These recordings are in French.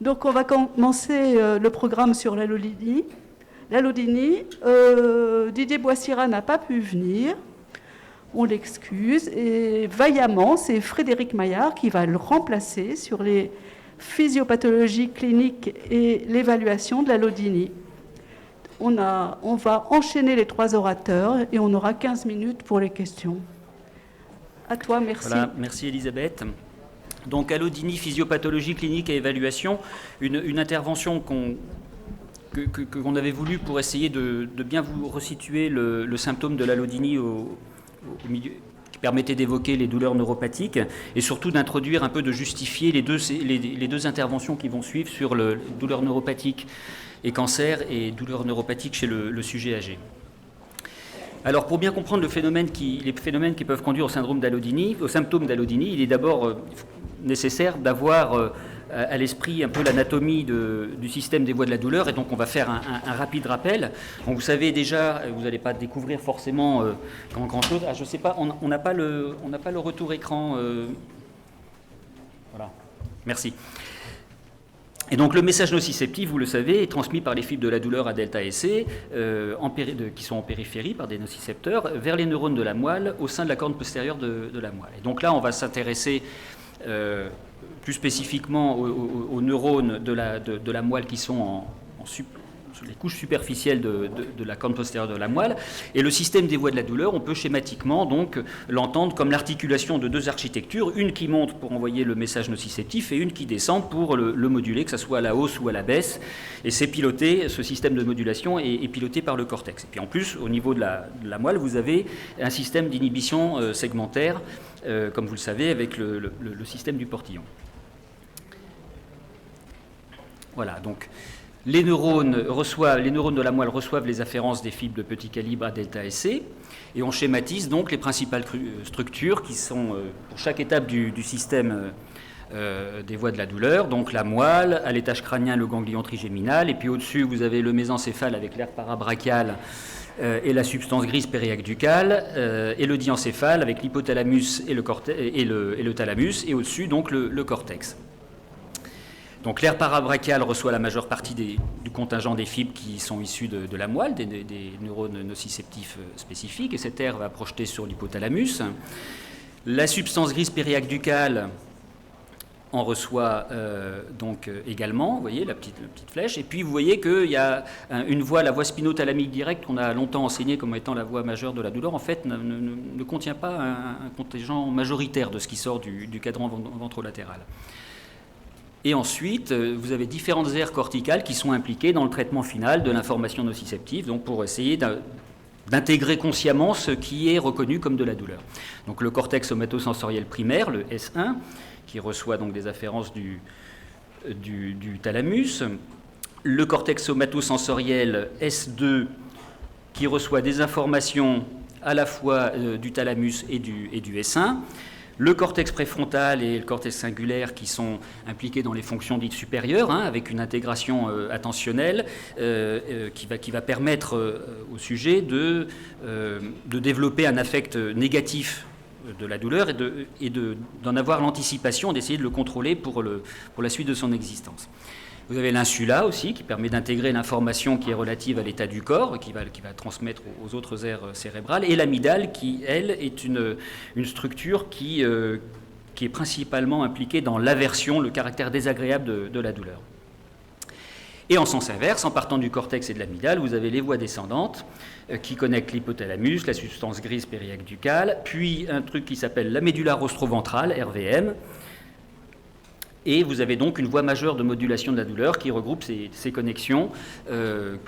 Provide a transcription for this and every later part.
Donc on va commencer le programme sur l'allodynie. L'allodynie, Didier Boissira n'a pas pu venir, on l'excuse, et vaillamment, c'est Frédéric Maillard qui va le remplacer sur les physiopathologies cliniques et l'évaluation de l'allodynie. On va enchaîner les 3 orateurs et on aura 15 minutes pour les questions. À toi, merci. Voilà, merci Elisabeth. Donc, allodynie, physiopathologie clinique et évaluation, une intervention qu'on avait voulu pour essayer de bien vous resituer le symptôme de l'allodynie au milieu, qui permettait d'évoquer les douleurs neuropathiques et surtout d'introduire un peu, de justifier les deux interventions qui vont suivre sur le douleurs neuropathiques et cancer et douleurs neuropathiques chez le sujet âgé. Alors, pour bien comprendre les phénomènes qui peuvent conduire au syndrome d'allodynie, au symptôme d'allodynie, il est d'abord nécessaire d'avoir à l'esprit un peu l'anatomie du système des voies de la douleur, et donc on va faire un rapide rappel. Donc, vous savez déjà, vous n'allez pas découvrir forcément grand-chose. Ah, je ne sais pas, on n'a pas le retour écran. Voilà, merci. Et donc le message nociceptif, vous le savez, est transmis par les fibres de la douleur à delta SC, qui sont en périphérie par des nocicepteurs, vers les neurones de la moelle, au sein de la corne postérieure de la moelle. Et donc là, on va s'intéresser plus spécifiquement aux neurones de la moelle qui sont sur les couches superficielles de la corne postérieure de la moelle. Et le système des voies de la douleur, on peut schématiquement donc l'entendre comme l'articulation de 2 architectures, une qui monte pour envoyer le message nociceptif et une qui descend pour le moduler, que ce soit à la hausse ou à la baisse. Et c'est piloté, ce système de modulation est piloté par le cortex. Et puis en plus, au niveau de la moelle, vous avez un système d'inhibition segmentaire, comme vous le savez, avec le système du portillon. Voilà, donc les neurones de la moelle reçoivent les afférences des fibres de petit calibre à delta SC, et on schématise donc les principales structures qui sont pour chaque étape du système des voies de la douleur. Donc la moelle, à l'étage crânien le ganglion trigéminal, et puis au-dessus vous avez le mésencéphale avec l'aire parabrachiale et la substance grise périaqueducale, et le diencéphale avec l'hypothalamus et le thalamus, et au-dessus donc le cortex. Donc l'aire parabrachiale reçoit la majeure partie du contingent des fibres qui sont issues de la moelle, des neurones nociceptifs spécifiques, et cette aire va projeter sur l'hypothalamus. La substance grise périaqueducale en reçoit donc également, vous voyez la petite flèche, et puis vous voyez qu'il y a une voie, la voie spinothalamique directe, qu'on a longtemps enseignée comme étant la voie majeure de la douleur, en fait ne contient pas un contingent majoritaire de ce qui sort du cadran ventrolatéral. Et ensuite, vous avez différentes aires corticales qui sont impliquées dans le traitement final de l'information nociceptive, donc pour essayer d'intégrer consciemment ce qui est reconnu comme de la douleur. Donc le cortex somatosensoriel primaire, le S1, qui reçoit donc des afférences du thalamus, le cortex somatosensoriel S2, qui reçoit des informations à la fois du thalamus et du S1, le cortex préfrontal et le cortex cingulaire qui sont impliqués dans les fonctions dites supérieures, avec une intégration attentionnelle qui va permettre au sujet de développer un affect négatif de la douleur et d'en avoir l'anticipation, d'essayer de le contrôler pour la suite de son existence. Vous avez l'insula aussi, qui permet d'intégrer l'information qui est relative à l'état du corps, qui va transmettre aux autres aires cérébrales, et l'amygdale, qui, elle, est une structure qui est principalement impliquée dans l'aversion, le caractère désagréable de la douleur. Et en sens inverse, en partant du cortex et de l'amygdale, vous avez les voies descendantes qui connectent l'hypothalamus, la substance grise périaqueducale, puis un truc qui s'appelle la médulla rostroventrale, RVM. Et vous avez donc une voie majeure de modulation de la douleur qui regroupe ces connexions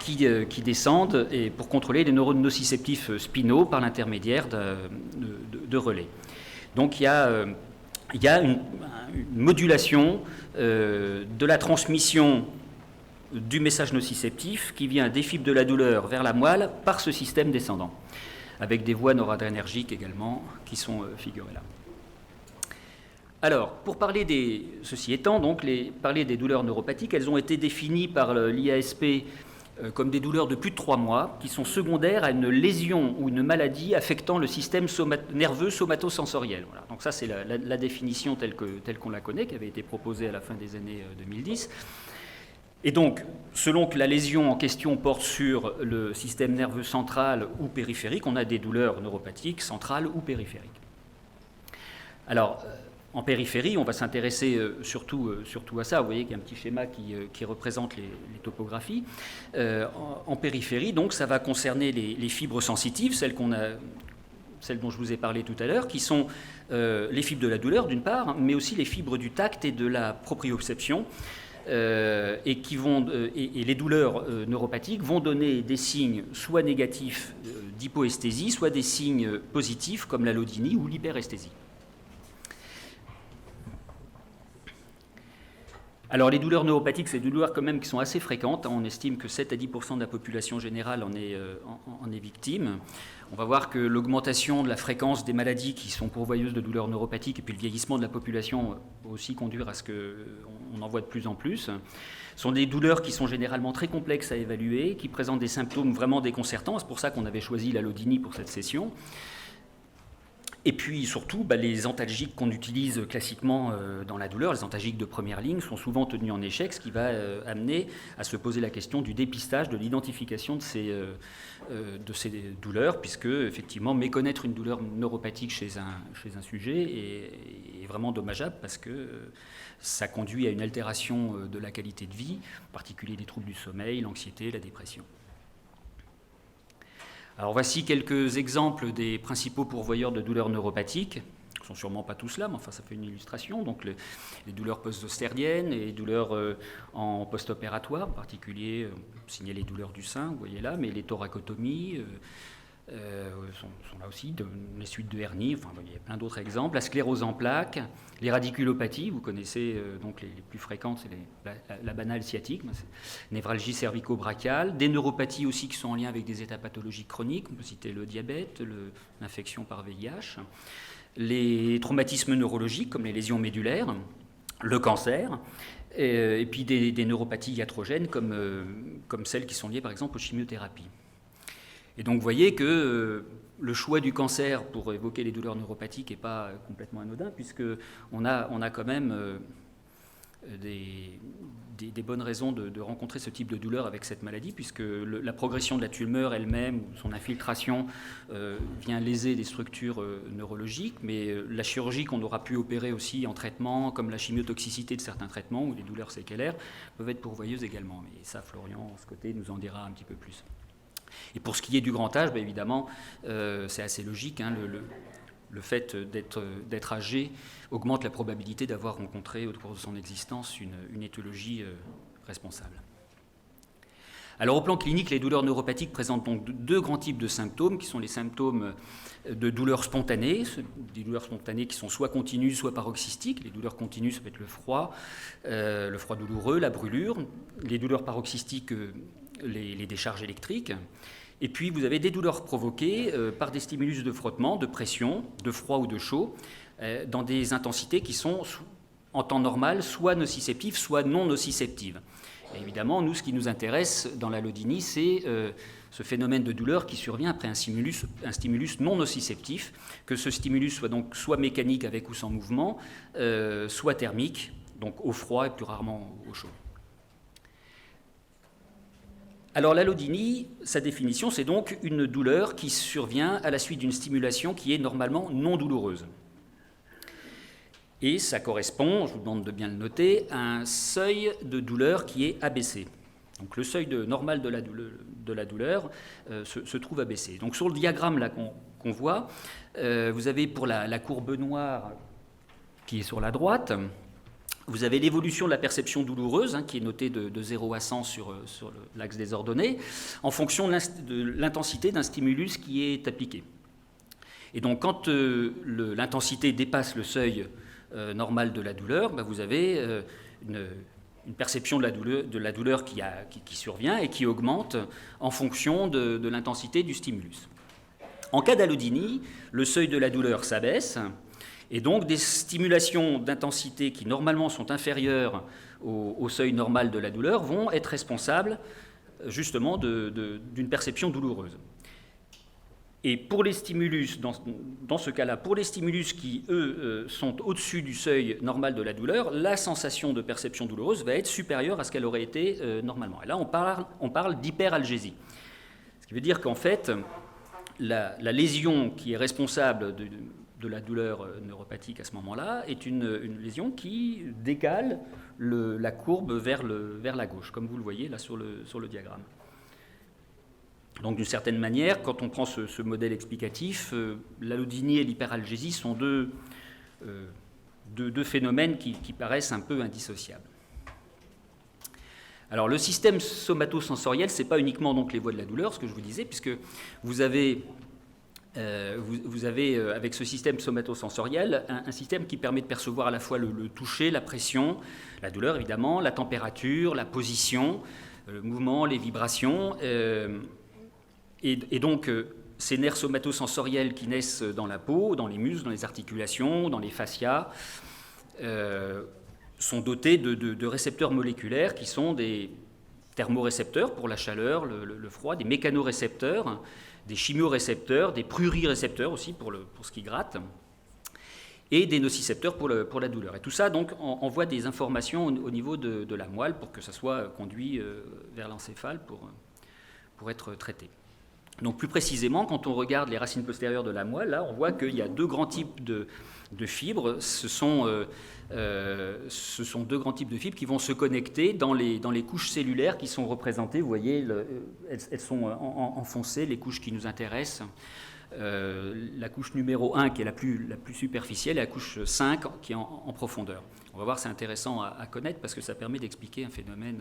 qui descendent et pour contrôler les neurones nociceptifs spinaux par l'intermédiaire de relais. Donc il y a une modulation de la transmission du message nociceptif qui vient des fibres de la douleur vers la moelle par ce système descendant, avec des voies noradrénergiques également qui sont figurées là. Alors, pour parler ceci étant, donc, parler des douleurs neuropathiques, elles ont été définies par l'IASP comme des douleurs de plus de 3 mois, qui sont secondaires à une lésion ou une maladie affectant le système nerveux somatosensoriel. Voilà. Donc ça, c'est la définition telle qu'on la connaît, qui avait été proposée à la fin des années 2010. Et donc, selon que la lésion en question porte sur le système nerveux central ou périphérique, on a des douleurs neuropathiques centrales ou périphériques. Alors, en périphérie, on va s'intéresser surtout à ça. Vous voyez qu'il y a un petit schéma qui représente les topographies. En périphérie, donc, ça va concerner les fibres sensitives, celles dont je vous ai parlé tout à l'heure, qui sont les fibres de la douleur, d'une part, mais aussi les fibres du tact et de la proprioception. Et les douleurs neuropathiques vont donner des signes soit négatifs d'hypoesthésie, soit des signes positifs comme l'allodynie ou l'hyperesthésie. Alors les douleurs neuropathiques, c'est des douleurs quand même qui sont assez fréquentes. On estime que 7 à 10% de la population générale en est victime. On va voir que l'augmentation de la fréquence des maladies qui sont pourvoyeuses de douleurs neuropathiques et puis le vieillissement de la population aussi conduire à ce qu'on en voit de plus en plus. Ce sont des douleurs qui sont généralement très complexes à évaluer, qui présentent des symptômes vraiment déconcertants. C'est pour ça qu'on avait choisi l'allodynie pour cette session. Et puis surtout, les antalgiques qu'on utilise classiquement dans la douleur, les antalgiques de première ligne, sont souvent tenus en échec, ce qui va amener à se poser la question du dépistage, de l'identification de ces douleurs, puisque effectivement méconnaître une douleur neuropathique chez un sujet est vraiment dommageable parce que ça conduit à une altération de la qualité de vie, en particulier des troubles du sommeil, l'anxiété, la dépression. Alors voici quelques exemples des principaux pourvoyeurs de douleurs neuropathiques. Ils ne sont sûrement pas tous là, mais enfin ça fait une illustration. Donc les douleurs post-ostériennes, les douleurs en post-opératoire, en particulier, on peut signaler les douleurs du sein, vous voyez là, mais les thoracotomies sont là aussi, les suites de hernie, enfin il y a plein d'autres exemples. La sclérose en plaques, les radiculopathies, vous connaissez donc les plus fréquentes, c'est la banale sciatique, névralgie cervico-brachiale, des neuropathies aussi qui sont en lien avec des états pathologiques chroniques, on peut citer le diabète, l'infection par VIH, les traumatismes neurologiques comme les lésions médulaires, le cancer, et puis des neuropathies iatrogènes comme celles qui sont liées par exemple aux chimiothérapies. Et donc vous voyez que le choix du cancer pour évoquer les douleurs neuropathiques n'est pas complètement anodin, puisqu'on a quand même des bonnes raisons de rencontrer ce type de douleur avec cette maladie, puisque la progression de la tumeur elle-même, ou son infiltration, vient léser des structures neurologiques, mais la chirurgie qu'on aura pu opérer aussi en traitement, comme la chimiotoxicité de certains traitements ou des douleurs séquelaires, peuvent être pourvoyeuses également. Mais ça, Florian, de ce côté, nous en dira un petit peu plus. Et pour ce qui est du grand âge, évidemment, c'est assez logique. Le fait d'être âgé augmente la probabilité d'avoir rencontré au cours de son existence une étiologie responsable. Alors au plan clinique, les douleurs neuropathiques présentent donc deux grands types de symptômes, qui sont les symptômes de douleurs spontanées, des douleurs spontanées qui sont soit continues, soit paroxystiques. Les douleurs continues, ça peut être le froid douloureux, la brûlure. Les douleurs paroxystiques, les décharges électriques. Et puis vous avez des douleurs provoquées par des stimulus de frottement, de pression, de froid ou de chaud, dans des intensités qui sont en temps normal soit nociceptives, soit non nociceptives. Et évidemment, nous, ce qui nous intéresse dans l'allodynie, c'est ce phénomène de douleur qui survient après un stimulus non nociceptif, que ce stimulus soit donc soit mécanique avec ou sans mouvement, soit thermique, donc au froid et plus rarement au chaud. Alors l'allodynie, sa définition, c'est donc une douleur qui survient à la suite d'une stimulation qui est normalement non douloureuse. Et ça correspond, je vous demande de bien le noter, à un seuil de douleur qui est abaissé. Donc le seuil normal de la douleur se trouve abaissé. Donc sur le diagramme là qu'on voit, vous avez pour la courbe noire qui est sur la droite, vous avez l'évolution de la perception douloureuse, qui est notée de 0 à 100 sur l'axe des ordonnées, en fonction de l'intensité d'un stimulus qui est appliqué. Et donc quand l'intensité dépasse le seuil normal de la douleur, vous avez une perception de la douleur qui survient et qui augmente en fonction de l'intensité du stimulus. En cas d'allodynie, le seuil de la douleur s'abaisse, et donc des stimulations d'intensité qui normalement sont inférieures au seuil normal de la douleur vont être responsables justement d'une perception douloureuse. Et pour les stimulus, dans ce cas-là, pour les stimulus qui, eux, sont au-dessus du seuil normal de la douleur, la sensation de perception douloureuse va être supérieure à ce qu'elle aurait été normalement. Et là, on parle d'hyperalgésie. Ce qui veut dire qu'en fait, la lésion qui est responsable de la douleur neuropathique à ce moment-là est une lésion qui décale la courbe vers la gauche, comme vous le voyez là sur le diagramme. Donc d'une certaine manière, quand on prend ce modèle explicatif, l'allodynie et l'hyperalgésie sont deux phénomènes qui paraissent un peu indissociables. Alors le système somatosensoriel, ce n'est pas uniquement donc les voies de la douleur, ce que je vous disais, puisque vous avez avec ce système somatosensoriel un système qui permet de percevoir à la fois le toucher, la pression, la douleur évidemment, la température, la position, le mouvement, les vibrations. Et donc, ces nerfs somatosensoriels qui naissent dans la peau, dans les muscles, dans les articulations, dans les fascias, sont dotés de récepteurs moléculaires qui sont des thermorécepteurs pour la chaleur, le froid, des mécanorécepteurs, des chimiorécepteurs, des prurirécepteurs aussi pour ce qui gratte, et des nocicepteurs pour la douleur. Et tout ça, donc, envoie des informations au niveau de la moelle pour que ça soit conduit vers l'encéphale pour être traité. Donc plus précisément, quand on regarde les racines postérieures de la moelle, là, on voit qu'il y a deux grands types de fibres. Ce sont deux grands types de fibres qui vont se connecter dans les couches cellulaires qui sont représentées. Vous voyez, elles sont enfoncées, les couches qui nous intéressent. La couche numéro 1 qui est la plus superficielle et la couche 5 qui est en profondeur. On va voir, c'est intéressant à connaître parce que ça permet d'expliquer un phénomène.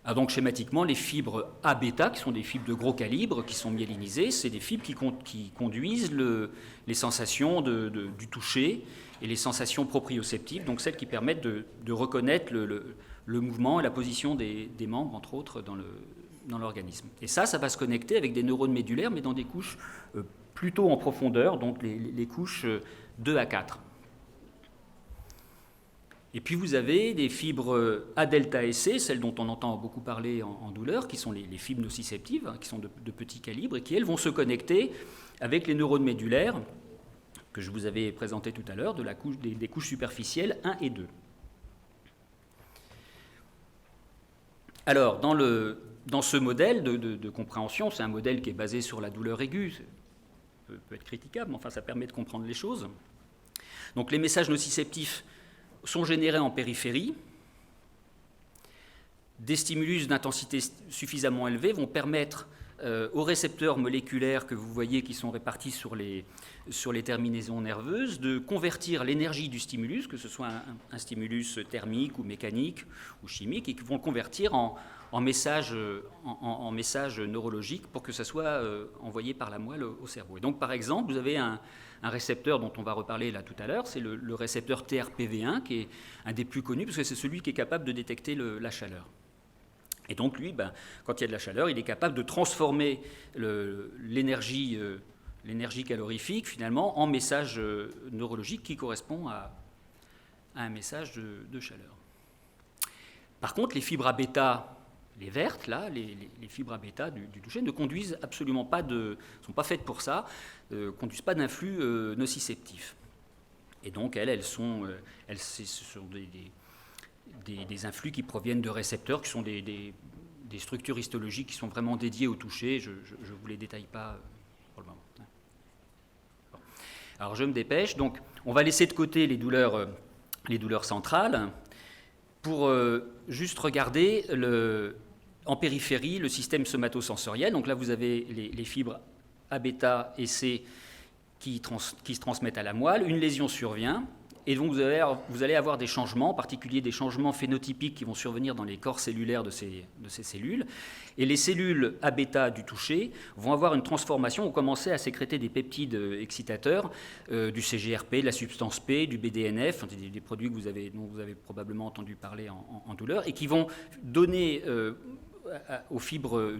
Ah, donc schématiquement, les fibres A-bêta, qui sont des fibres de gros calibre, qui sont myélinisées, c'est des fibres qui conduisent les sensations du toucher et les sensations proprioceptives, donc celles qui permettent de reconnaître le mouvement et la position des membres, entre autres, dans l'organisme. Et ça va se connecter avec des neurones médulaires, mais dans des couches plutôt en profondeur, donc les couches 2 à 4. Et puis vous avez des fibres A-delta-SC, celles dont on entend beaucoup parler en douleur, qui sont les fibres nociceptives, qui sont de petit calibre, et qui, elles, vont se connecter avec les neurones médulaires, que je vous avais présenté tout à l'heure, des couches superficielles 1 et 2. Alors, dans ce modèle de compréhension, c'est un modèle qui est basé sur la douleur aiguë, peut être critiquable, mais enfin ça permet de comprendre les choses. Donc les messages nociceptifs sont générés en périphérie. Des stimulus d'intensité suffisamment élevée vont permettre aux récepteurs moléculaires que vous voyez qui sont répartis sur les terminaisons nerveuses de convertir l'énergie du stimulus, que ce soit un stimulus thermique ou mécanique ou chimique, et qui vont le convertir en message neurologique pour que ça soit envoyé par la moelle au cerveau. Et donc par exemple, vous avez un récepteur dont on va reparler là tout à l'heure, c'est le récepteur TRPV1 qui est un des plus connus parce que c'est celui qui est capable de détecter la chaleur. Et donc lui, quand il y a de la chaleur, il est capable de transformer l'énergie calorifique finalement en message neurologique qui correspond à un message de chaleur. Par contre, les fibres à bêta, les vertes, là, les fibres à bêta du toucher ne conduisent absolument pas ne sont pas faites pour ça, conduisent pas d'influx nociceptif. Et donc ce sont des influx qui proviennent de récepteurs qui sont des structures histologiques qui sont vraiment dédiées au toucher. Je ne vous les détaille pas pour le moment. Alors je me dépêche. Donc on va laisser de côté les douleurs centrales pour juste regarder en périphérie le système somatosensoriel. Donc là vous avez les fibres A, bêta et C qui se transmettent à la moelle. Une lésion survient. Et donc vous allez avoir des changements, en particulier des changements phénotypiques qui vont survenir dans les corps cellulaires de ces cellules. Et les cellules A-bêta du toucher vont avoir une transformation, vont commencer à sécréter des peptides excitateurs, du CGRP, de la substance P, du BDNF, des produits dont vous avez probablement entendu parler en douleur, et qui vont donner aux fibres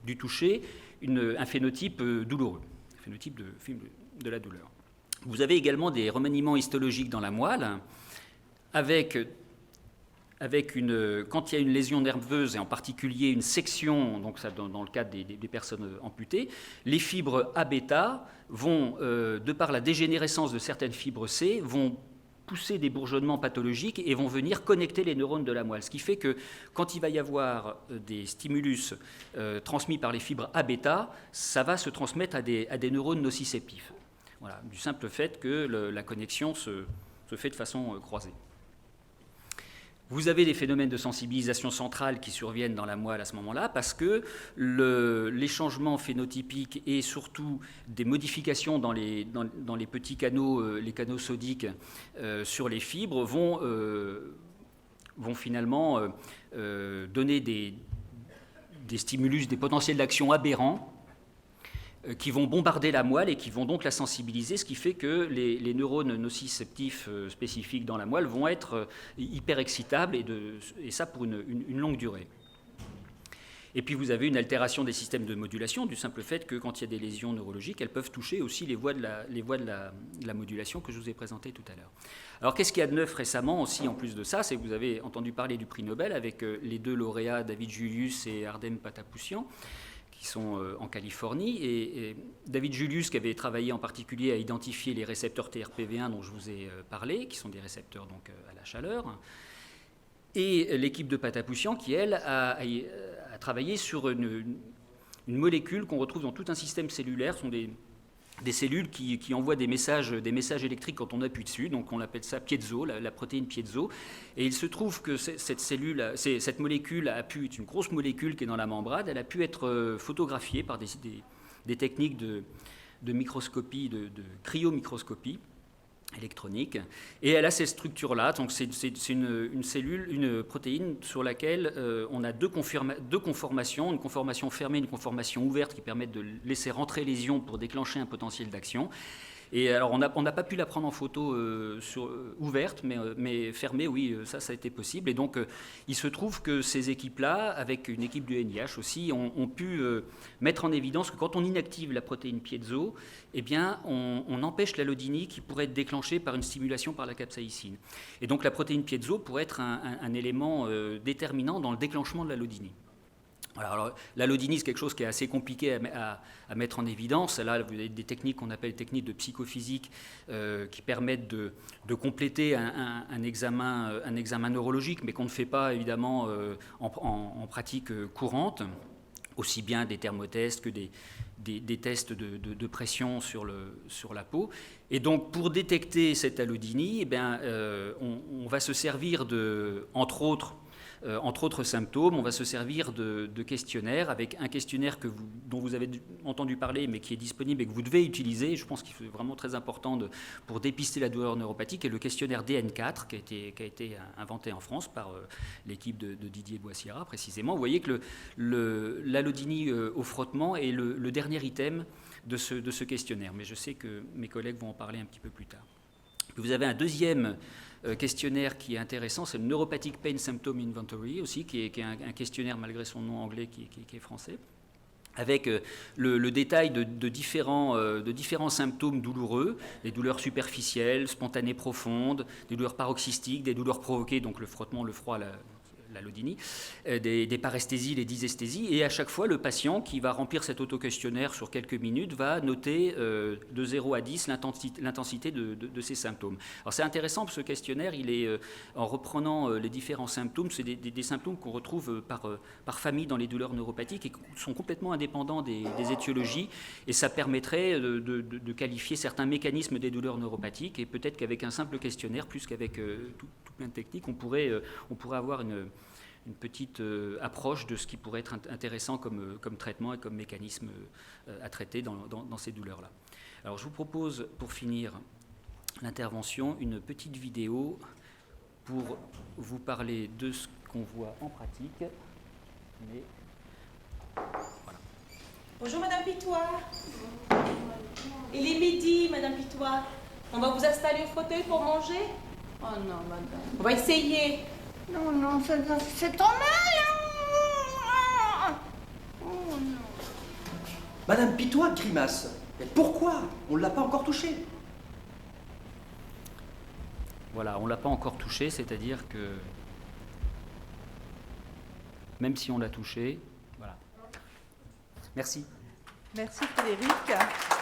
du toucher un phénotype douloureux, un phénotype de la douleur. Vous avez également des remaniements histologiques dans la moelle avec quand il y a une lésion nerveuse, et en particulier une section, donc ça, dans le cas des personnes amputées, les fibres A-bêta vont, de par la dégénérescence de certaines fibres C, vont pousser des bourgeonnements pathologiques et vont venir connecter les neurones de la moelle. Ce qui fait que quand il va y avoir des stimulus transmis par les fibres A-bêta, ça va se transmettre à des neurones nociceptifs. Voilà, du simple fait que la connexion se fait de façon croisée. Vous avez des phénomènes de sensibilisation centrale qui surviennent dans la moelle à ce moment-là parce que les changements phénotypiques et surtout des modifications dans les petits canaux, les canaux sodiques sur les fibres vont finalement donner des stimulus, des potentiels d'action aberrants qui vont bombarder la moelle et qui vont donc la sensibiliser, ce qui fait que les neurones nociceptifs spécifiques dans la moelle vont être hyper excitables, et ça pour une longue durée. Et puis vous avez une altération des systèmes de modulation, du simple fait que quand il y a des lésions neurologiques, elles peuvent toucher aussi les voies de la modulation que je vous ai présentées tout à l'heure. Alors qu'est-ce qu'il y a de neuf récemment aussi, en plus de ça, c'est que vous avez entendu parler du prix Nobel avec les deux lauréats, David Julius et Ardem Patapoutian, qui sont en Californie, et David Julius, qui avait travaillé en particulier à identifier les récepteurs TRPV1 dont je vous ai parlé, qui sont des récepteurs donc à la chaleur, et l'équipe de Patapoutian qui, elle, a travaillé sur une molécule qu'on retrouve dans tout un système cellulaire. Ce sont des cellules qui envoient des messages électriques quand on appuie dessus, donc on appelle ça piezo, la protéine piezo. Et il se trouve que cette molécule est une grosse molécule qui est dans la membrane, elle a pu être photographiée par des techniques de microscopie, de cryomicroscopie électronique, et elle a cette structure-là. Donc c'est une cellule, une protéine sur laquelle on a deux conformations, une conformation fermée, une conformation ouverte qui permettent de laisser rentrer les ions pour déclencher un potentiel d'action. Et alors on n'a pas pu la prendre en photo ouverte, mais fermée, oui, ça a été possible. Et donc il se trouve que ces équipes-là, avec une équipe du NIH aussi, ont pu mettre en évidence que quand on inactive la protéine piezo, eh bien on empêche l'allodynie qui pourrait être déclenchée par une stimulation par la capsaïcine. Et donc la protéine piezo pourrait être un élément déterminant dans le déclenchement de l'allodynie. Voilà, alors, l'allodynie, c'est quelque chose qui est assez compliqué à mettre en évidence. Là, vous avez des techniques qu'on appelle techniques de psychophysique qui permettent de compléter un examen neurologique, mais qu'on ne fait pas évidemment en pratique courante, aussi bien des thermotests que des tests de pression sur la peau. Et donc, pour détecter cette allodynie, eh bien, on va se servir entre autres symptômes, on va se servir de questionnaires, avec un questionnaire dont vous avez entendu parler, mais qui est disponible et que vous devez utiliser. Je pense qu'il est vraiment très important pour dépister la douleur neuropathique, et le questionnaire DN4, qui a été inventé en France par l'équipe de Didier Boissira, précisément. Vous voyez que l'allodynie au frottement est le dernier item de ce questionnaire, mais je sais que mes collègues vont en parler un petit peu plus tard. Vous avez un deuxième questionnaire qui est intéressant, c'est le Neuropathic Pain Symptom Inventory aussi, qui est un questionnaire malgré son nom anglais qui est français, avec le détail de différents symptômes douloureux, des douleurs superficielles, spontanées profondes, des douleurs paroxystiques, des douleurs provoquées, donc le frottement, le froid, l'allodynie, des paresthésies, les dysesthésies, et à chaque fois, le patient qui va remplir cet autoquestionnaire sur quelques minutes va noter de 0 à 10 l'intensité de ces symptômes. Alors c'est intéressant, parce que ce questionnaire, il est, en reprenant les différents symptômes, c'est des symptômes qu'on retrouve par famille dans les douleurs neuropathiques et qui sont complètement indépendants des étiologies, et ça permettrait de qualifier certains mécanismes des douleurs neuropathiques, et peut-être qu'avec un simple questionnaire, plus qu'avec tout plein de techniques, on pourrait avoir une petite approche de ce qui pourrait être intéressant comme traitement et comme mécanisme à traiter dans ces douleurs-là. Alors je vous propose, pour finir l'intervention, une petite vidéo pour vous parler de ce qu'on voit en pratique. Mais voilà. Bonjour Madame Pitois. Il est midi, Madame Pitois. On va vous installer au fauteuil pour manger? Oh non, Madame. On va essayer. Non, c'est ton mal. Oh non. Madame Pitois, grimace. Mais pourquoi? On ne l'a pas encore touché. Voilà, on ne l'a pas encore touché, c'est-à-dire que même si on l'a touché. Voilà. Merci. Merci Frédéric.